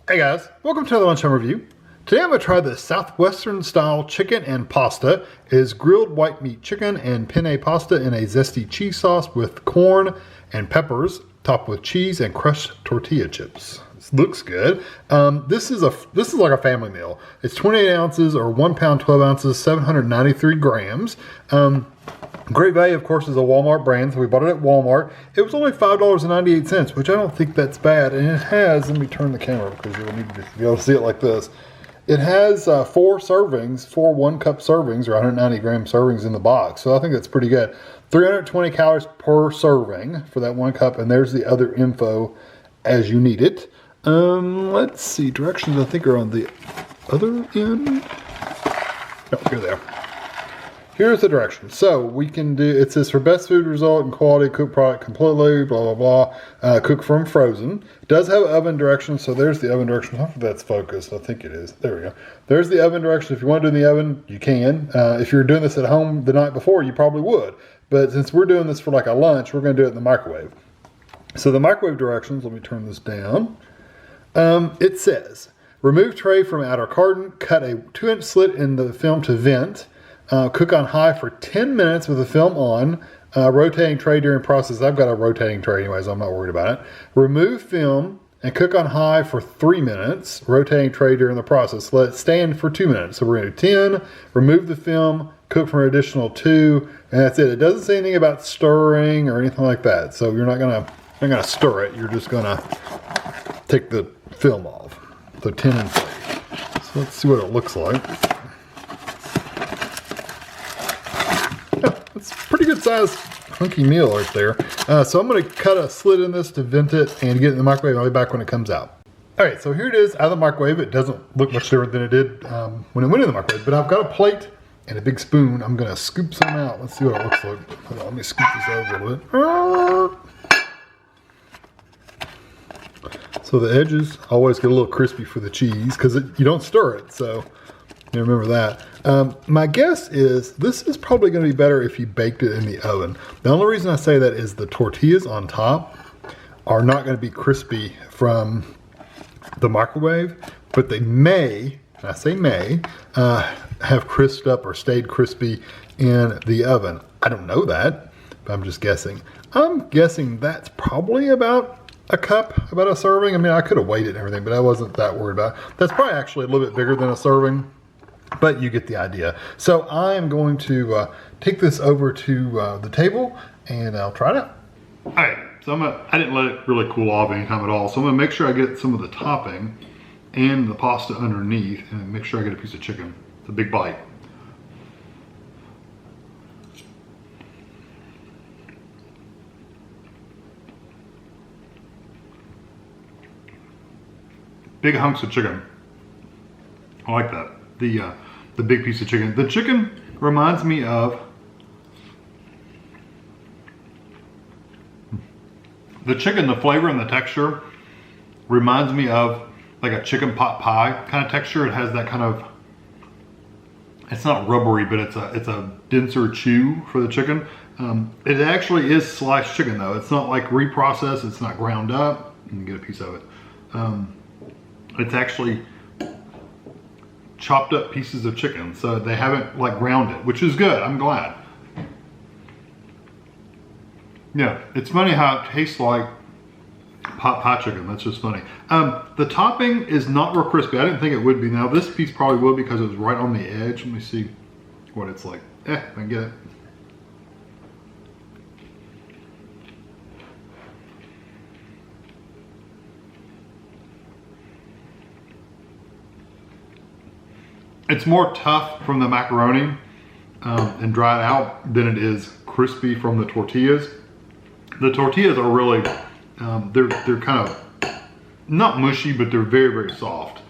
Hey guys, welcome to the Lunchtime Review. Today I'm going to try the Southwestern Style Chicken and Pasta. It is grilled white meat chicken and penne pasta in a zesty cheese sauce with corn and peppers, topped with cheese and crushed tortilla chips. This looks good. This is like a family meal. It's 28 ounces or 1 pound 12 ounces, 793 grams. Great value, of course, is a Walmart brand, so we bought it at Walmart. It was only $5.98, which I don't think that's bad. And it has, let me turn the camera because you'll need to be able to see it like this. It has 4 servings, 4 1-cup servings or 190 gram servings in the box. So I think that's pretty good. 320 calories per serving for that 1 cup. And there's the other info as you need it. Let's see, directions I think are on the other end. No, you're there. Here's the directions. So we can do, it says for best food result and quality, cook product completely, blah, blah, blah. Cook from frozen. It does have oven directions, so there's the oven directions. Hopefully that's focused. I think it is. There we go. There's the oven directions. If you want to do it in the oven, you can. If you're doing this at home the night before, you probably would. But since we're doing this for like a lunch, we're going to do it in the microwave. So the microwave directions, let me turn this down. It says, remove tray from outer carton, cut a 2-inch slit in the film to vent. Cook on high for 10 minutes with the film on. Rotating tray during process. I've got a rotating tray anyway, so I'm not worried about it. Remove film and cook on high for 3 minutes. Rotating tray during the process. Let it stand for 2 minutes. So we're going to do 10. Remove the film. Cook for an additional 2. And that's it. It doesn't say anything about stirring or anything like that. So you're not gonna stir it. You're just gonna take the film off. So 10 and 3. So let's see what it looks like. It's a pretty good size hunky meal right there. So I'm going to cut a slit in this to vent it and get it in the microwave. I'll be back when it comes out. All right, so here it is out of the microwave. It doesn't look much different than it did when it went in the microwave, but I've got a plate and a big spoon. I'm going to scoop some out. Let's see what it looks like. Hold on, let me scoop this out a little bit. So the edges always get a little crispy for the cheese because you don't stir it, so you remember that. My guess is this is probably going to be better if you baked it in the oven. The only reason I say that is the tortillas on top are not going to be crispy from the microwave, but they may, and I say may, have crisped up or stayed crispy in the oven. I don't know that, but I'm just guessing. I'm guessing that's probably about a cup, about a serving. I mean, I could have weighed it and everything, but I wasn't that worried about it. That's probably actually a little bit bigger than a serving. But you get the idea. So I am going to take this over to the table and I'll try it out. All right, so I didn't let it really cool off any time at all. So I'm gonna make sure I get some of the topping and the pasta underneath and make sure I get a piece of chicken. It's a big bite. Big hunks of chicken. I like that. The big piece of chicken. The chicken reminds me of the chicken, the flavor and the texture reminds me of like a chicken pot pie kind of texture. It has that kind of, it's not rubbery, but it's a denser chew for the chicken. It actually is sliced chicken though. It's not like reprocessed, it's not ground up. You can get a piece of it. It's actually chopped up pieces of chicken, so they haven't like ground it, which is good. I'm glad. Yeah, it's funny how it tastes like pot pie chicken. That's just funny. The topping is not real crispy. I didn't think it would be. Now this piece probably would because it was right on the edge. Let me see what it's like. I can get it. It's more tough from the macaroni and dried out than it is crispy from the tortillas. The tortillas are really, they're kind of not mushy, but they're very, very soft.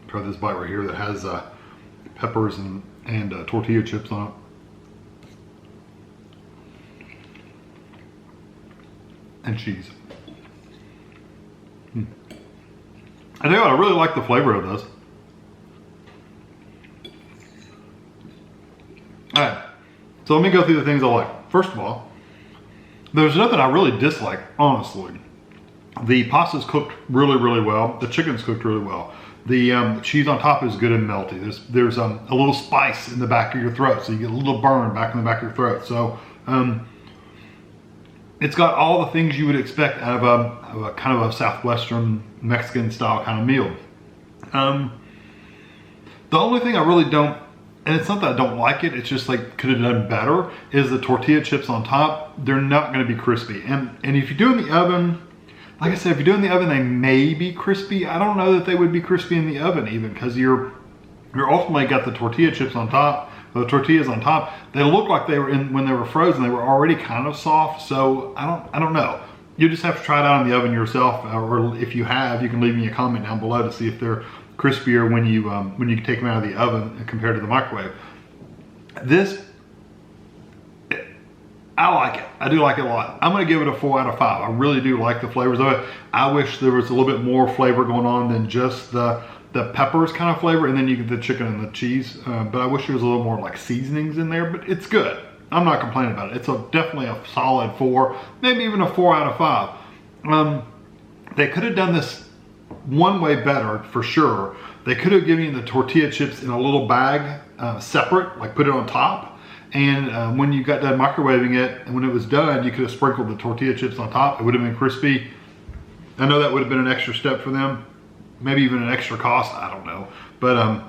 Try this bite right here that has peppers and tortilla chips on it. And cheese. I tell you what, I really like the flavor of this. All right, so let me go through the things I like. First of all, there's nothing I really dislike, honestly. The pasta's cooked really, really well. The chicken's cooked really well. The cheese on top is good and melty. There's a little spice in the back of your throat, so you get a little burn back in the back of your throat. So it's got all the things you would expect out of a kind of a Southwestern Mexican style kind of meal. The only thing I really don't, and it's not that I don't like it, it's just like could have done better, is the tortilla chips on top. They're not going to be crispy. And if you do in the oven, like I said, if you do in the oven, they may be crispy. I don't know that they would be crispy in the oven even, because you're ultimately got the tortilla chips on top, the tortillas on top. They look like they were in, when they were frozen, they were already kind of soft. So I don't know. You just have to try it out in the oven yourself, or if you have, you can leave me a comment down below to see if they're crispier when you take them out of the oven compared to the microwave. This, I like it. I do like it a lot. I'm going to give it a 4 out of 5. I really do like the flavors of it. I wish there was a little bit more flavor going on than just the peppers kind of flavor, and then you get the chicken and the cheese. But I wish there was a little more like seasonings in there, but it's good. I'm not complaining about it. It's definitely a solid 4, maybe even a 4 out of 5. They could have done this one way better for sure. They could have given you the tortilla chips in a little bag separate, like put it on top. And when you got done microwaving it, and when it was done, you could have sprinkled the tortilla chips on top. It would have been crispy. I know that would have been an extra step for them, maybe even an extra cost, I don't know. But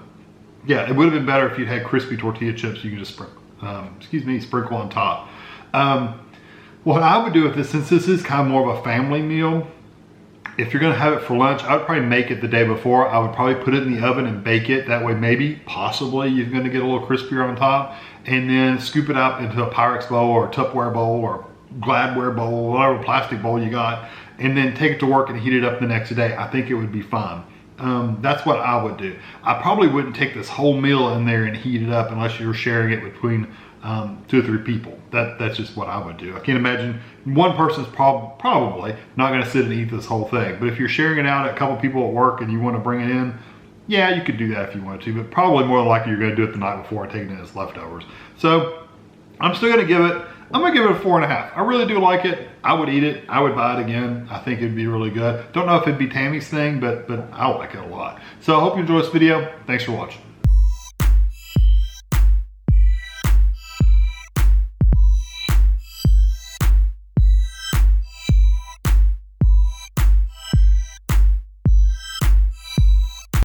yeah, it would have been better if you'd had crispy tortilla chips you could just sprinkle on top. What I would do with this, since this is kind of more of a family meal, if you're gonna have it for lunch, I would probably make it the day before. I would probably put it in the oven and bake it. That way, maybe, possibly, you're gonna get a little crispier on top. And then scoop it up into a Pyrex bowl or a Tupperware bowl or Gladware bowl, whatever plastic bowl you got. And then take it to work and heat it up the next day. I think it would be fine. That's what I would do. I probably wouldn't take this whole meal in there and heat it up unless you're sharing it between 2 or 3 people. That's just what I would do. I can't imagine one person's probably not going to sit and eat this whole thing. But if you're sharing it out at a couple people at work and you want to bring it in, yeah, you could do that if you wanted to. But probably more than likely you're going to do it the night before and take it in as leftovers. So I'm still going to give it. I'm going to give it a 4.5. I really do like it. I would eat it. I would buy it again. I think it'd be really good. Don't know if it'd be Tammy's thing, but I like it a lot. So I hope you enjoyed this video. Thanks for watching.